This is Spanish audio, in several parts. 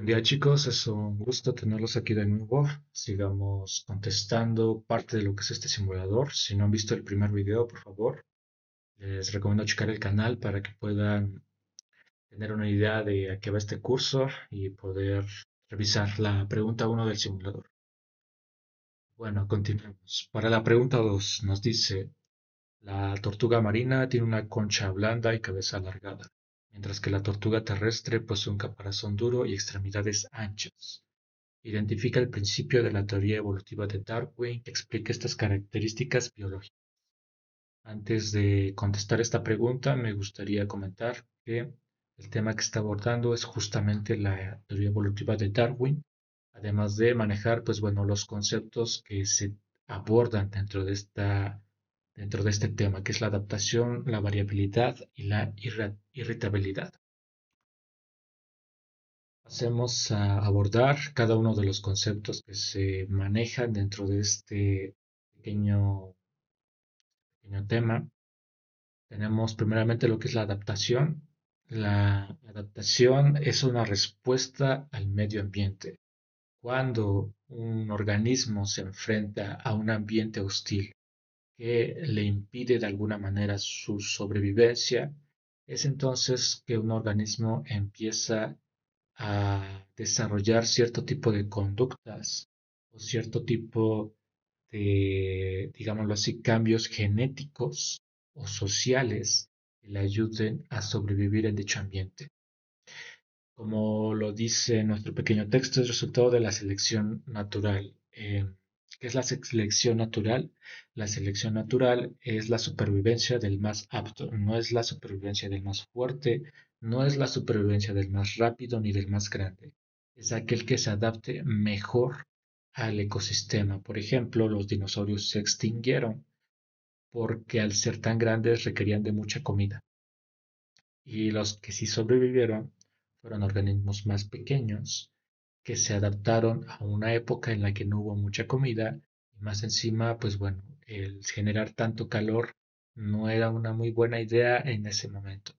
Buen día chicos, es un gusto tenerlos aquí de nuevo. Sigamos contestando parte de lo que es este simulador. Si no han visto el primer video, por favor, les recomiendo checar el canal para que puedan tener una idea de a qué va este curso y poder revisar la pregunta uno del simulador. Bueno, continuemos. Para la pregunta 2 nos dice, la tortuga marina tiene una concha blanda y cabeza alargada, mientras que la tortuga terrestre posee un caparazón duro y extremidades anchas. Identifica el principio de la teoría evolutiva de Darwin que explica estas características biológicas. Antes de contestar esta pregunta, me gustaría comentar que el tema que está abordando es justamente la teoría evolutiva de Darwin, además de manejar, pues bueno, los conceptos que se abordan dentro de este tema, que es la adaptación, la variabilidad y la irritabilidad. Pasemos a abordar cada uno de los conceptos que se manejan dentro de este pequeño, pequeño tema. Tenemos primeramente lo que es la adaptación. La adaptación es una respuesta al medio ambiente. Cuando un organismo se enfrenta a un ambiente hostil que le impide de alguna manera su sobrevivencia, es entonces que un organismo empieza a desarrollar cierto tipo de conductas o cierto tipo de, digámoslo así, cambios genéticos o sociales que le ayuden a sobrevivir en dicho ambiente. Como lo dice nuestro pequeño texto, es resultado de la selección natural. ¿Qué es la selección natural? La selección natural es la supervivencia del más apto, no es la supervivencia del más fuerte, no es la supervivencia del más rápido ni del más grande. Es aquel que se adapte mejor al ecosistema. Por ejemplo, los dinosaurios se extinguieron porque al ser tan grandes requerían de mucha comida. Y los que sí sobrevivieron fueron organismos más pequeños que se adaptaron a una época en la que no hubo mucha comida y más encima, pues bueno, el generar tanto calor no era una muy buena idea en ese momento.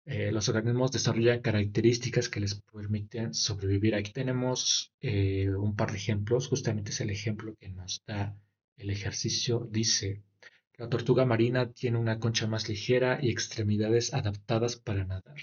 Los organismos desarrollan características que les permiten sobrevivir. Aquí tenemos un par de ejemplos, justamente es el ejemplo que nos da el ejercicio. Dice, la tortuga marina tiene una concha más ligera y extremidades adaptadas para nadar,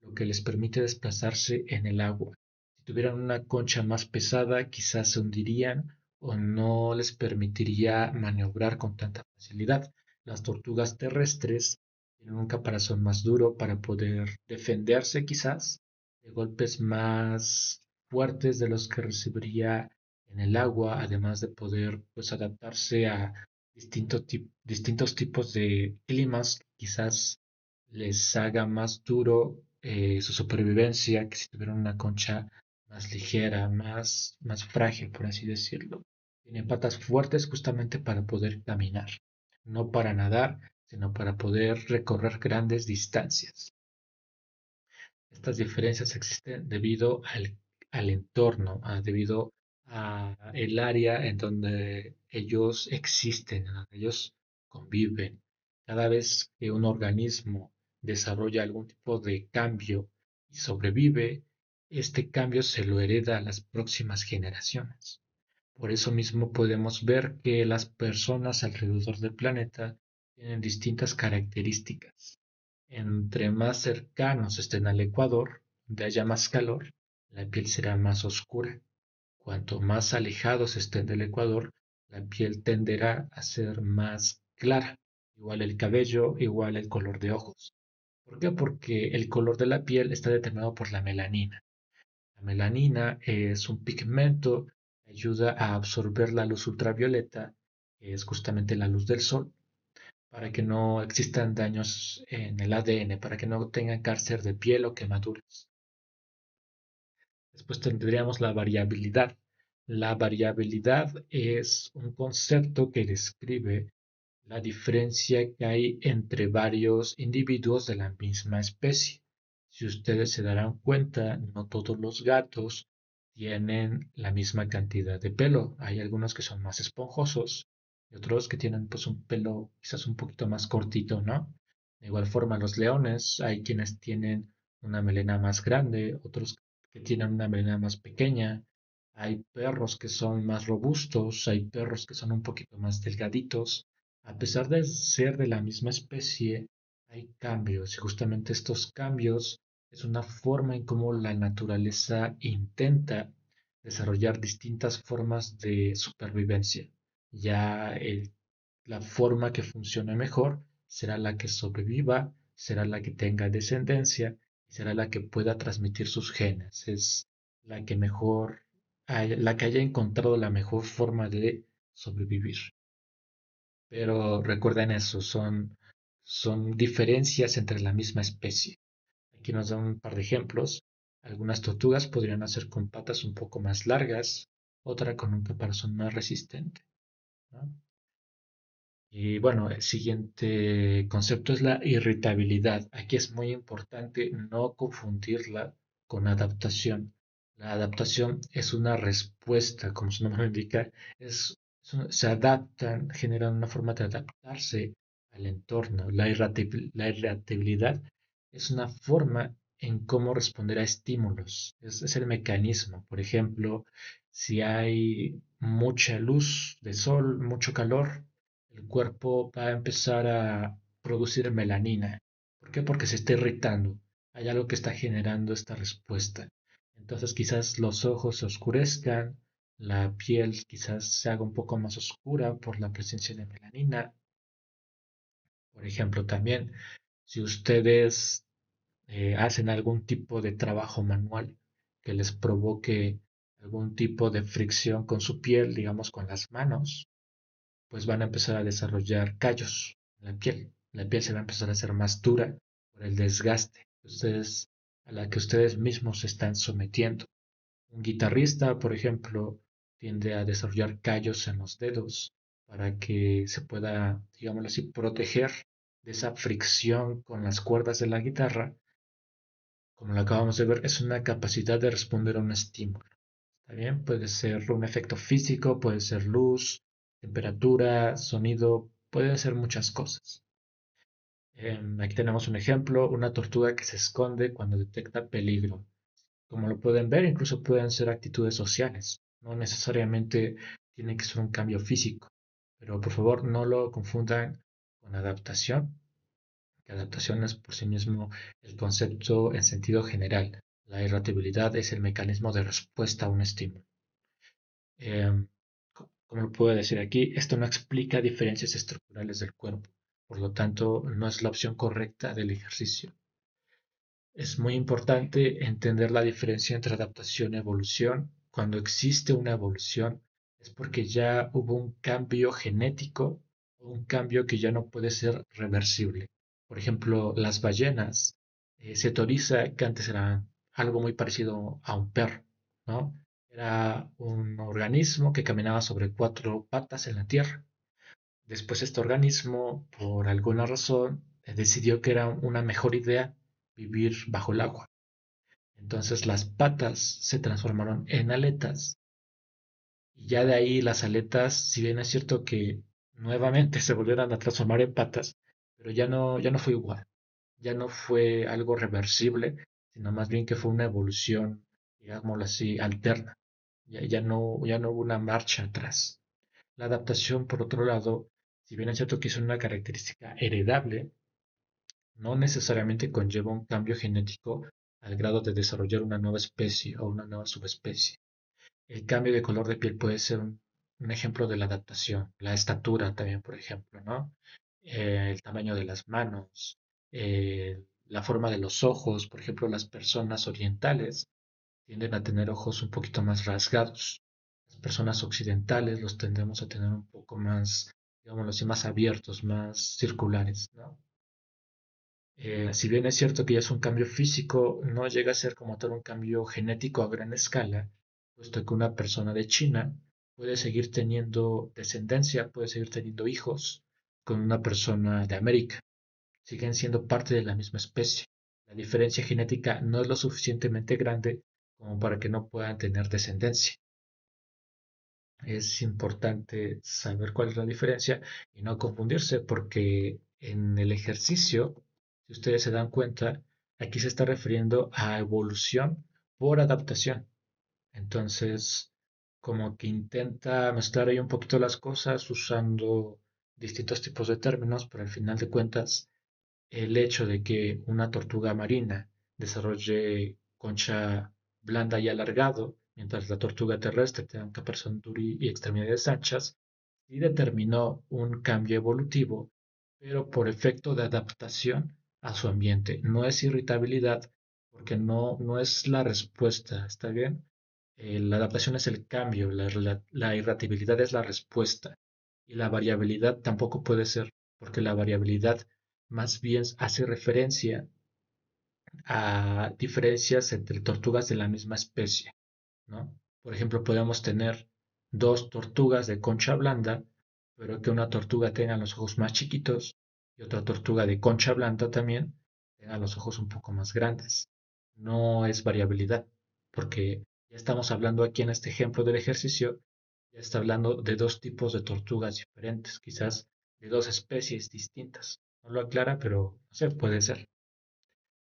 lo que les permite desplazarse en el agua. Si tuvieran una concha más pesada, quizás se hundirían o no les permitiría maniobrar con tanta facilidad. Las tortugas terrestres tienen un caparazón más duro para poder defenderse quizás de golpes más fuertes de los que recibiría en el agua, además de poder pues adaptarse a distintos tipos de climas, quizás les haga más duro su supervivencia que si tuvieran una concha más ligera, más frágil, por así decirlo. Tienen patas fuertes justamente para poder caminar, no para nadar, sino para poder recorrer grandes distancias. Estas diferencias existen debido al entorno, debido a el área en donde ellos existen, en donde ellos conviven. Cada vez que un organismo desarrolla algún tipo de cambio y sobrevive, este cambio se lo hereda a las próximas generaciones. Por eso mismo podemos ver que las personas alrededor del planeta tienen distintas características. Entre más cercanos estén al ecuador, donde haya más calor, la piel será más oscura. Cuanto más alejados estén del ecuador, la piel tenderá a ser más clara. Igual el cabello, igual el color de ojos. ¿Por qué? Porque el color de la piel está determinado por la melanina. La melanina es un pigmento que ayuda a absorber la luz ultravioleta, que es justamente la luz del sol, para que no existan daños en el ADN, para que no tengan cáncer de piel o quemaduras. Después tendríamos la variabilidad. La variabilidad es un concepto que describe la diferencia que hay entre varios individuos de la misma especie. Si ustedes se darán cuenta, no todos los gatos tienen la misma cantidad de pelo. Hay algunos que son más esponjosos y otros que tienen pues un pelo quizás un poquito más cortito, ¿no? De igual forma los leones, hay quienes tienen una melena más grande, otros que tienen una melena más pequeña, hay perros que son más robustos, hay perros que son un poquito más delgaditos. A pesar de ser de la misma especie, hay cambios y justamente estos cambios es una forma en cómo la naturaleza intenta desarrollar distintas formas de supervivencia. Ya la forma que funcione mejor será la que sobreviva, será la que tenga descendencia y será la que pueda transmitir sus genes. Es la que mejor, la que haya encontrado la mejor forma de sobrevivir. Pero recuerden eso, son diferencias entre la misma especie. Aquí nos dan un par de ejemplos. Algunas tortugas podrían nacer con patas un poco más largas, otra con un caparazón más resistente, ¿no? Y bueno, el siguiente concepto es la irritabilidad. Aquí es muy importante no confundirla con adaptación. La adaptación es una respuesta, como su nombre lo indica, se adaptan, generan una forma de adaptarse al entorno. La irritabilidad es una forma en cómo responder a estímulos. Es el mecanismo. Por ejemplo, si hay mucha luz de sol, mucho calor, el cuerpo va a empezar a producir melanina. ¿Por qué? Porque se está irritando. Hay algo que está generando esta respuesta. Entonces quizás los ojos se oscurezcan, la piel quizás se haga un poco más oscura por la presencia de melanina. Por ejemplo, también si ustedes hacen algún tipo de trabajo manual que les provoque algún tipo de fricción con su piel, digamos con las manos, pues van a empezar a desarrollar callos en la piel. La piel se va a empezar a hacer más dura por el desgaste a la que ustedes mismos se están sometiendo. Un guitarrista, por ejemplo, tiende a desarrollar callos en los dedos para que se pueda, digámoslo así, proteger de esa fricción con las cuerdas de la guitarra. Como lo acabamos de ver, es una capacidad de responder a un estímulo. ¿Está bien? Puede ser un efecto físico, puede ser luz, temperatura, sonido, pueden ser muchas cosas. Aquí tenemos un ejemplo, una tortuga que se esconde cuando detecta peligro. Como lo pueden ver, incluso pueden ser actitudes sociales. No necesariamente tiene que ser un cambio físico. Pero por favor no lo confundan con adaptación, que adaptación es por sí mismo el concepto en sentido general. La irritabilidad es el mecanismo de respuesta a un estímulo. Eh, Como lo puedo decir aquí, esto no explica diferencias estructurales del cuerpo, por lo tanto, no es la opción correcta del ejercicio. Es muy importante entender la diferencia entre adaptación y evolución. Cuando existe una evolución es porque ya hubo un cambio genético o un cambio que ya no puede ser reversible. Por ejemplo, las ballenas, se teoriza que antes eran algo muy parecido a un perro, ¿no? Era un organismo que caminaba sobre cuatro patas en la tierra. Después este organismo, por alguna razón, decidió que era una mejor idea vivir bajo el agua. Entonces las patas se transformaron en aletas y ya de ahí las aletas, si bien es cierto que nuevamente se volvieron a transformar en patas, pero ya no fue igual, ya no fue algo reversible, sino más bien que fue una evolución, digámoslo así, alterna. Ya no hubo una marcha atrás. La adaptación, por otro lado, si bien es cierto que es una característica heredable, no necesariamente conlleva un cambio genético al grado de desarrollar una nueva especie o una nueva subespecie. El cambio de color de piel puede ser un ejemplo de la adaptación, la estatura también, por ejemplo, ¿no? El tamaño de las manos, la forma de los ojos, por ejemplo, las personas orientales tienden a tener ojos un poquito más rasgados. Las personas occidentales los tendemos a tener un poco más, digámoslo así, más abiertos, más circulares, ¿no? Si bien es cierto que ya es un cambio físico, no llega a ser como tal un cambio genético a gran escala, puesto que una persona de China puede seguir teniendo descendencia, puede seguir teniendo hijos con una persona de América. Siguen siendo parte de la misma especie. La diferencia genética no es lo suficientemente grande como para que no puedan tener descendencia. Es importante saber cuál es la diferencia y no confundirse porque en el ejercicio, si ustedes se dan cuenta, aquí se está refiriendo a evolución por adaptación. Entonces, como que intenta mezclar ahí un poquito las cosas usando distintos tipos de términos, pero al final de cuentas, el hecho de que una tortuga marina desarrolle concha blanda y alargado, mientras la tortuga terrestre tenga un caparazón duro y extremidades anchas, sí determinó un cambio evolutivo, pero por efecto de adaptación a su ambiente. No es irritabilidad, porque no es la respuesta, ¿está bien? La adaptación es el cambio, la irritabilidad es la respuesta. Y la variabilidad tampoco puede ser, porque la variabilidad más bien hace referencia a diferencias entre tortugas de la misma especie, ¿no? Por ejemplo, podemos tener dos tortugas de concha blanda, pero que una tortuga tenga los ojos más chiquitos y otra tortuga de concha blanda también tenga los ojos un poco más grandes. No es variabilidad, porque ya estamos hablando aquí en este ejemplo del ejercicio, ya está hablando de dos tipos de tortugas diferentes, quizás de dos especies distintas. No lo aclara, pero no sé, puede ser.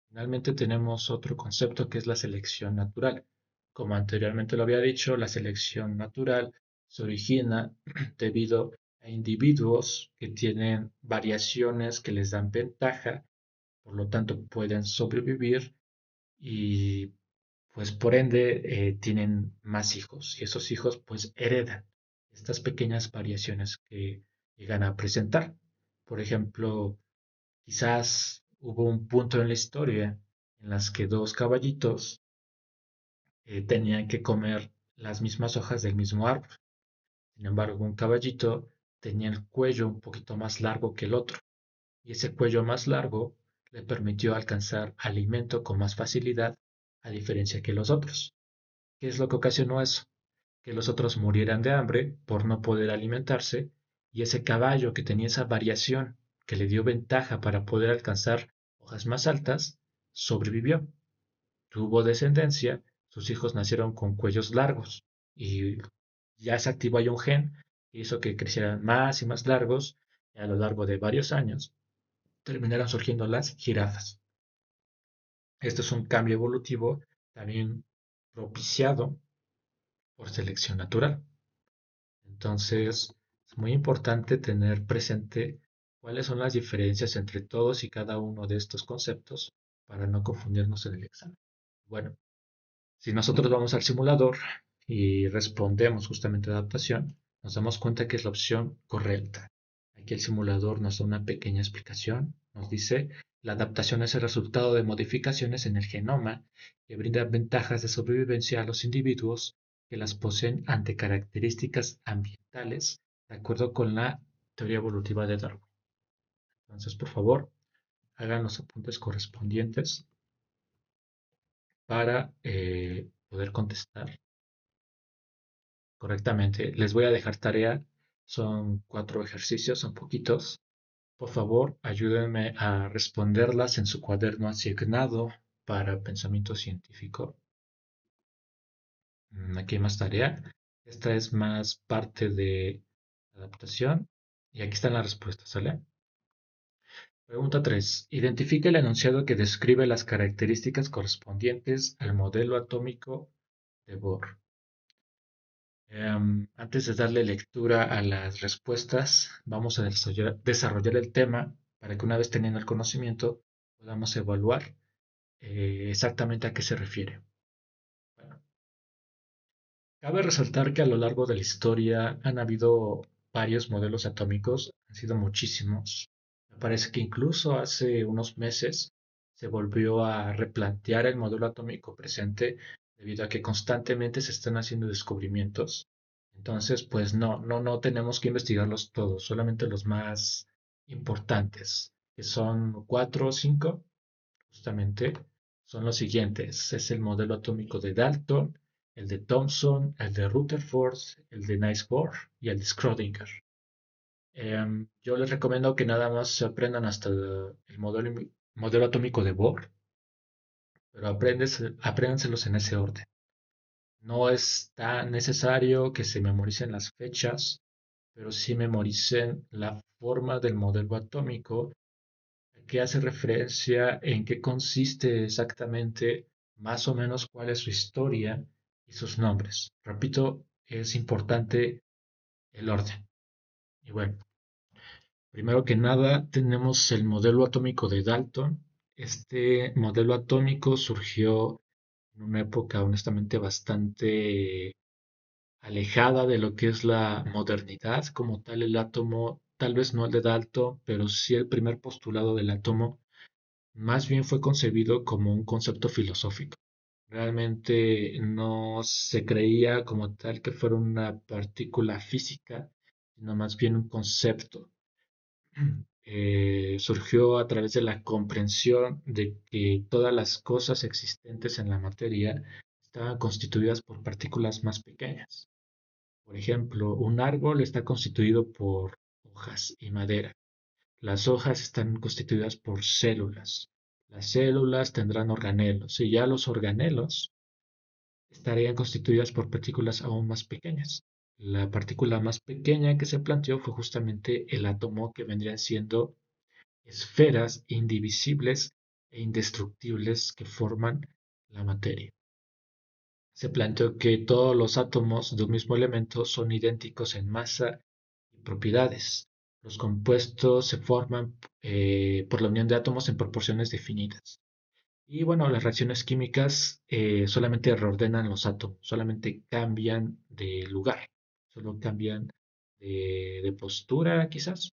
Finalmente tenemos otro concepto que es la selección natural. Como anteriormente lo había dicho, la selección natural se origina debido a individuos que tienen variaciones que les dan ventaja, por lo tanto pueden sobrevivir y pues por ende tienen más hijos y esos hijos pues heredan estas pequeñas variaciones que llegan a presentar. Por ejemplo, quizás hubo un punto en la historia en las que dos caballitos tenían que comer las mismas hojas del mismo árbol. Sin embargo, un caballito tenía el cuello un poquito más largo que el otro, y ese cuello más largo le permitió alcanzar alimento con más facilidad, a diferencia que los otros. ¿Qué es lo que ocasionó eso? Que los otros murieran de hambre por no poder alimentarse, y ese caballo que tenía esa variación que le dio ventaja para poder alcanzar hojas más altas, sobrevivió. Tuvo descendencia, sus hijos nacieron con cuellos largos y ya se activó ahí un gen que hizo que crecieran más y más largos y a lo largo de varios años terminaron surgiendo las jirafas. Esto es un cambio evolutivo también propiciado por selección natural. Entonces, es muy importante tener presente cuáles son las diferencias entre todos y cada uno de estos conceptos para no confundirnos en el examen. Bueno, si nosotros vamos al simulador y respondemos justamente adaptación, nos damos cuenta que es la opción correcta. Aquí el simulador nos da una pequeña explicación. Nos dice, la adaptación es el resultado de modificaciones en el genoma que brindan ventajas de sobrevivencia a los individuos que las poseen ante características ambientales, de acuerdo con la teoría evolutiva de Darwin. Entonces, por favor, hagan los apuntes correspondientes para poder contestar correctamente. Les voy a dejar tarea. Son 4 ejercicios, son poquitos. Por favor, ayúdenme a responderlas en su cuaderno asignado para pensamiento científico. Aquí hay más tarea. Esta es más parte de adaptación. Y aquí están las respuestas, ¿sale? Pregunta 3. Identifica el enunciado que describe las características correspondientes al modelo atómico de Bohr. Antes de darle lectura a las respuestas, vamos a desarrollar el tema para que una vez teniendo el conocimiento podamos evaluar exactamente a qué se refiere. Bueno, cabe resaltar que a lo largo de la historia han habido varios modelos atómicos, han sido muchísimos. Me parece que incluso hace unos meses se volvió a replantear el modelo atómico presente debido a que constantemente se están haciendo descubrimientos. Entonces, pues no tenemos que investigarlos todos, solamente los más importantes, que son 4 o 5, justamente, son los siguientes. Es el modelo atómico de Dalton, el de Thomson, el de Rutherford, el de Niels Bohr y el de Schrödinger. Yo les recomiendo que nada más se aprendan hasta el modelo atómico de Bohr, pero apréndanselos en ese orden. No es tan necesario que se memoricen las fechas, pero sí memoricen la forma del modelo atómico, que hace referencia en qué consiste exactamente más o menos cuál es su historia y sus nombres. Repito, es importante el orden. Y bueno, primero que nada tenemos el modelo atómico de Dalton. Este modelo atómico surgió en una época honestamente bastante alejada de lo que es la modernidad. Como tal, el átomo, tal vez no el de Dalton, pero sí el primer postulado del átomo, más bien fue concebido como un concepto filosófico. Realmente no se creía como tal que fuera una partícula física, sino más bien un concepto. Surgió a través de la comprensión de que todas las cosas existentes en la materia estaban constituidas por partículas más pequeñas. Por ejemplo, un árbol está constituido por hojas y madera. Las hojas están constituidas por células. Las células tendrán organelos y ya los organelos estarían constituidas por partículas aún más pequeñas. La partícula más pequeña que se planteó fue justamente el átomo, que vendrían siendo esferas indivisibles e indestructibles que forman la materia. Se planteó que todos los átomos de un mismo elemento son idénticos en masa y propiedades. Los compuestos se forman por la unión de átomos en proporciones definidas. Y bueno, las reacciones químicas solamente reordenan los átomos, solamente cambian de lugar, solo cambian de postura quizás.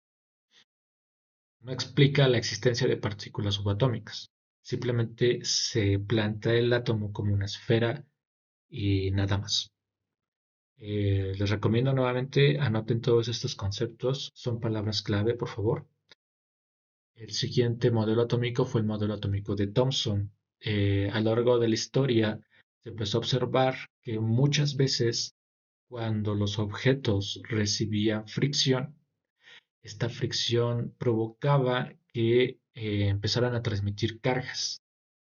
No explica la existencia de partículas subatómicas. Simplemente se plantea el átomo como una esfera y nada más. Les recomiendo nuevamente, anoten todos estos conceptos, son palabras clave, por favor. El siguiente modelo atómico fue el modelo atómico de Thomson. A lo largo de la historia se empezó a observar que muchas veces cuando los objetos recibían fricción, esta fricción provocaba que empezaran a transmitir cargas.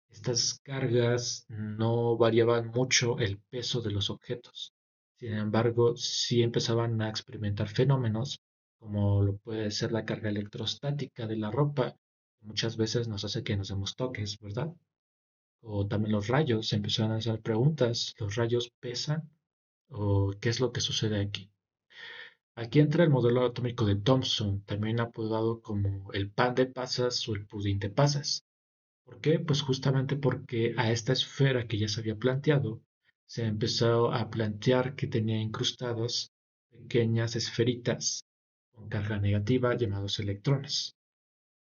Estas cargas no variaban mucho el peso de los objetos. Sin embargo, sí empezaban a experimentar fenómenos como lo puede ser la carga electrostática de la ropa, que muchas veces nos hace que nos demos toques, ¿verdad? O también los rayos, se empezaron a hacer preguntas, ¿los rayos pesan? ¿O qué es lo que sucede aquí? Aquí entra el modelo atómico de Thomson, también apodado como el pan de pasas o el pudín de pasas. ¿Por qué? Pues justamente porque a esta esfera que ya se había planteado, se empezó a plantear que tenía incrustados pequeñas esferitas con carga negativa llamados electrones,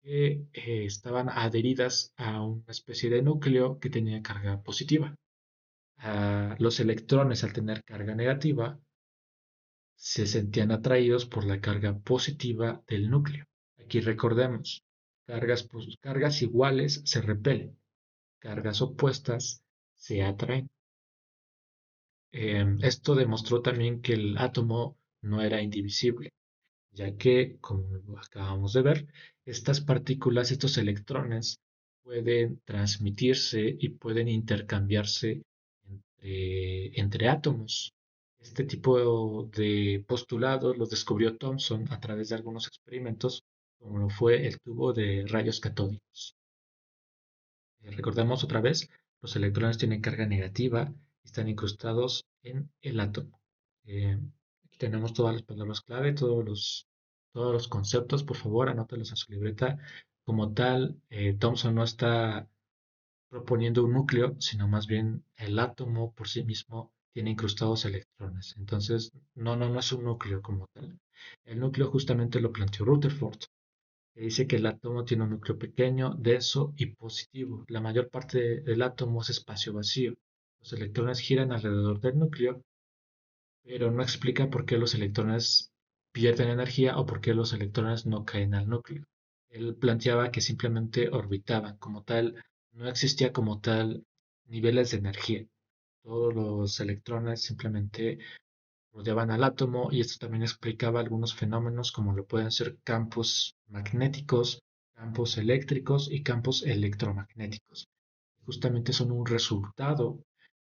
que estaban adheridas a una especie de núcleo que tenía carga positiva. Los electrones, al tener carga negativa, se sentían atraídos por la carga positiva del núcleo. Aquí recordemos, cargas iguales se repelen, cargas opuestas se atraen. Esto demostró también que el átomo no era indivisible, ya que, como acabamos de ver, estas partículas, estos electrones, pueden transmitirse y pueden intercambiarse entre átomos. Este tipo de postulados los descubrió Thomson a través de algunos experimentos, como lo fue el tubo de rayos catódicos. Recordemos otra vez, los electrones tienen carga negativa y están incrustados en el átomo. Aquí tenemos todas las palabras clave, todos los conceptos, por favor, anótelos en su libreta. Como tal, Thomson no está proponiendo un núcleo, sino más bien el átomo por sí mismo tiene incrustados electrones. Entonces, no es un núcleo como tal. El núcleo justamente lo planteó Rutherford, que dice que el átomo tiene un núcleo pequeño, denso y positivo. La mayor parte del átomo es espacio vacío. Los electrones giran alrededor del núcleo, pero no explica por qué los electrones pierden energía o por qué los electrones no caen al núcleo. Él planteaba que simplemente orbitaban, como tal, no existía como tal niveles de energía. Todos los electrones simplemente rodeaban al átomo y esto también explicaba algunos fenómenos como lo pueden ser campos magnéticos, campos eléctricos y campos electromagnéticos. Justamente son un resultado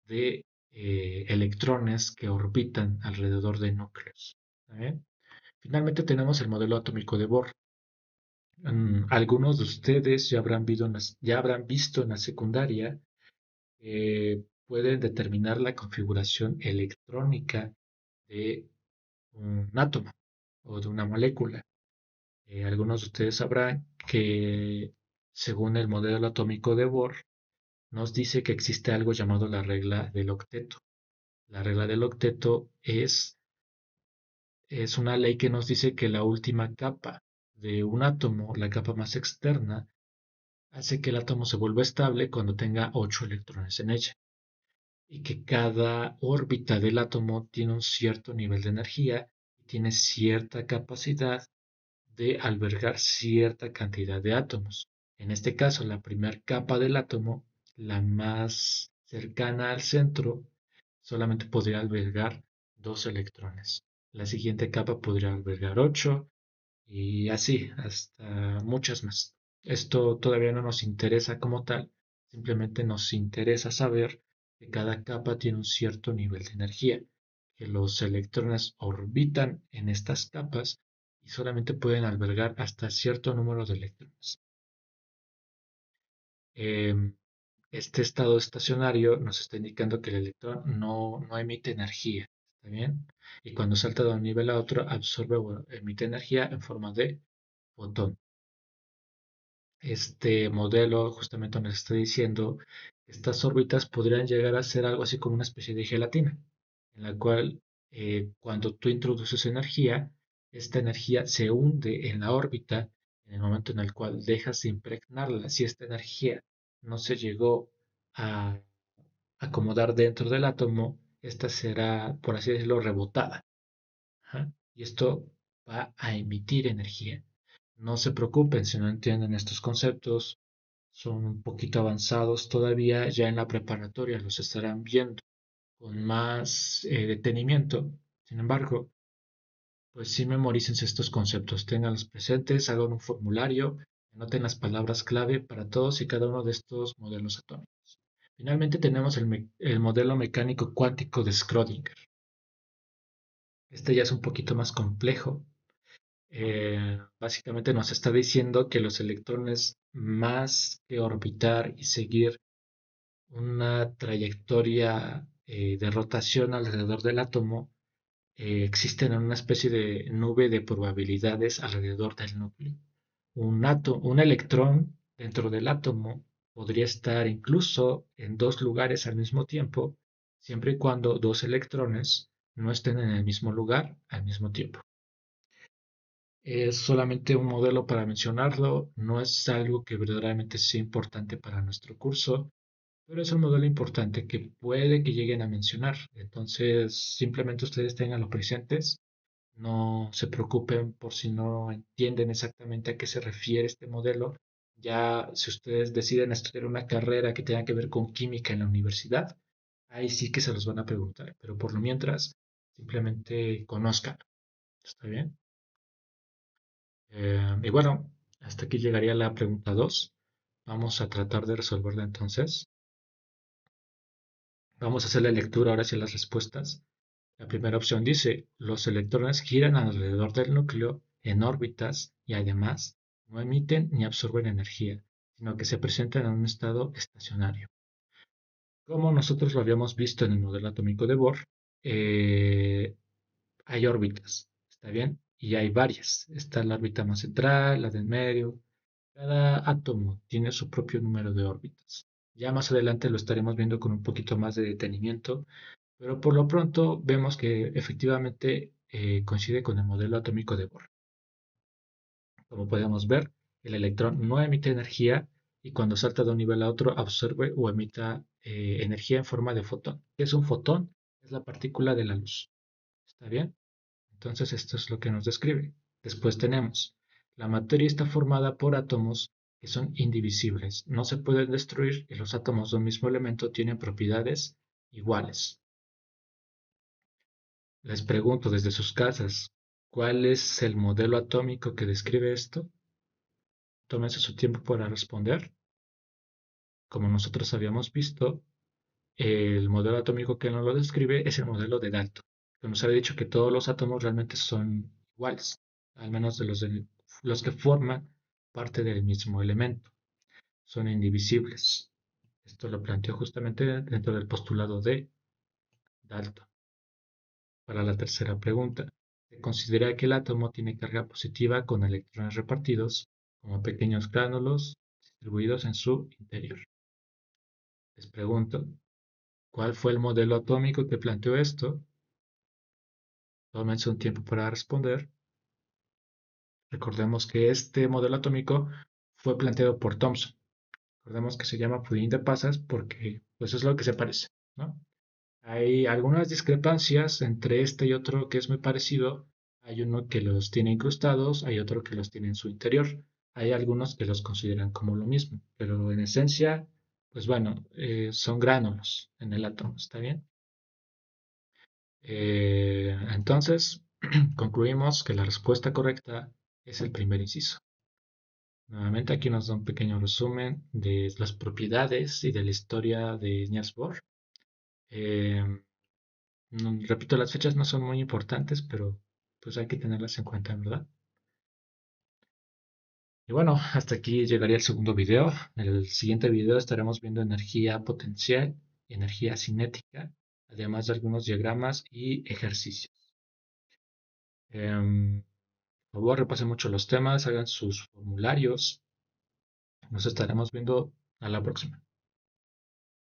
de electrones que orbitan alrededor de núcleos. ¿Eh? Finalmente tenemos el modelo atómico de Bohr. Algunos de ustedes ya habrán visto en la secundaria pueden determinar la configuración electrónica de un átomo o de una molécula. Algunos de ustedes sabrán que según el modelo atómico de Bohr, nos dice que existe algo llamado la regla del octeto. La regla del octeto es una ley que nos dice que la última capa de un átomo, la capa más externa, hace que el átomo se vuelva estable cuando tenga 8 electrones en ella, y que cada órbita del átomo tiene un cierto nivel de energía y tiene cierta capacidad de albergar cierta cantidad de átomos. En este caso, la primera capa del átomo, la más cercana al centro, solamente podría albergar 2 electrones. La siguiente capa podría albergar 8 y así hasta muchas más. Esto todavía no nos interesa como tal, simplemente nos interesa saber que cada capa tiene un cierto nivel de energía, que los electrones orbitan en estas capas y solamente pueden albergar hasta cierto número de electrones. Este estado estacionario nos está indicando que el electrón no emite energía, ¿está bien? Y cuando salta de un nivel a otro, absorbe o emite energía en forma de fotón. Este modelo justamente nos está diciendo que estas órbitas podrían llegar a ser algo así como una especie de gelatina, en la cual cuando tú introduces energía, esta energía se hunde en la órbita en el momento en el cual dejas de impregnarla. Si esta energía no se llegó a acomodar dentro del átomo, esta será, por así decirlo, rebotada. Ajá. Y esto va a emitir energía. No se preocupen si no entienden estos conceptos, son un poquito avanzados todavía, ya en la preparatoria los estarán viendo con más detenimiento. Sin embargo, pues sí memorícense estos conceptos, ténganlos presentes, hagan un formulario, anoten las palabras clave para todos y cada uno de estos modelos atómicos. Finalmente tenemos el modelo mecánico cuántico de Schrödinger. Este ya es un poquito más complejo. Básicamente nos está diciendo que los electrones, más que orbitar y seguir una trayectoria de rotación alrededor del átomo, existen en una especie de nube de probabilidades alrededor del núcleo. Un electrón dentro del átomo podría estar incluso en 2 lugares al mismo tiempo, siempre y cuando 2 electrones no estén en el mismo lugar al mismo tiempo. Es solamente un modelo para mencionarlo, no es algo que verdaderamente sea importante para nuestro curso, pero es un modelo importante que puede que lleguen a mencionar. Entonces, simplemente ustedes tenganlo presentes, no se preocupen por si no entienden exactamente a qué se refiere este modelo. Ya si ustedes deciden estudiar una carrera que tenga que ver con química en la universidad, ahí sí que se los van a preguntar, pero por lo mientras, simplemente conozcan. ¿Está bien? Y bueno, hasta aquí llegaría la pregunta 2. Vamos a tratar de resolverla entonces. Vamos a hacer la lectura ahora hacia las respuestas. La primera opción dice, los electrones giran alrededor del núcleo en órbitas y además no emiten ni absorben energía, sino que se presentan en un estado estacionario. Como nosotros lo habíamos visto en el modelo atómico de Bohr, eh, hay órbitas, ¿está bien? Y hay varias. Está la órbita más central, la del medio. Cada átomo tiene su propio número de órbitas. Ya más adelante lo estaremos viendo con un poquito más de detenimiento, pero por lo pronto vemos que efectivamente coincide con el modelo atómico de Bohr. Como podemos ver, el electrón no emite energía y cuando salta de un nivel a otro absorbe o emita energía en forma de fotón. ¿Qué es un fotón? Es la partícula de la luz. ¿Está bien? Entonces esto es lo que nos describe. Después tenemos, la materia está formada por átomos que son indivisibles, no se pueden destruir y los átomos de un mismo elemento tienen propiedades iguales. Les pregunto desde sus casas, ¿cuál es el modelo atómico que describe esto? Tómense su tiempo para responder. Como nosotros habíamos visto, el modelo atómico que nos lo describe es el modelo de Dalton, que nos había dicho que todos los átomos realmente son iguales, al menos de los que forman parte del mismo elemento, son indivisibles. Esto lo planteó justamente dentro del postulado de Dalton. Para la tercera pregunta, se considera que el átomo tiene carga positiva con electrones repartidos como pequeños gránulos distribuidos en su interior. Les pregunto, ¿cuál fue el modelo atómico que planteó esto? Tómense un tiempo para responder. Recordemos que este modelo atómico fue planteado por Thomson. Recordemos que se llama pudín de pasas porque pues es lo que se parece, ¿no? Hay algunas discrepancias entre este y otro que es muy parecido. Hay uno que los tiene incrustados, hay otro que los tiene en su interior. Hay algunos que los consideran como lo mismo, pero en esencia, pues bueno, son gránulos en el átomo, ¿está bien? Entonces, concluimos que la respuesta correcta es el primer inciso. Nuevamente aquí nos da un pequeño resumen de las propiedades y de la historia de Niels Bohr. Eh, repito, las fechas no son muy importantes, pero pues hay que tenerlas en cuenta, ¿verdad? Y bueno, hasta aquí llegaría el segundo video. En el siguiente video estaremos viendo energía potencial y energía cinética, además de algunos diagramas y ejercicios. Por favor, repasen mucho los temas, hagan sus formularios. Nos estaremos viendo a la próxima.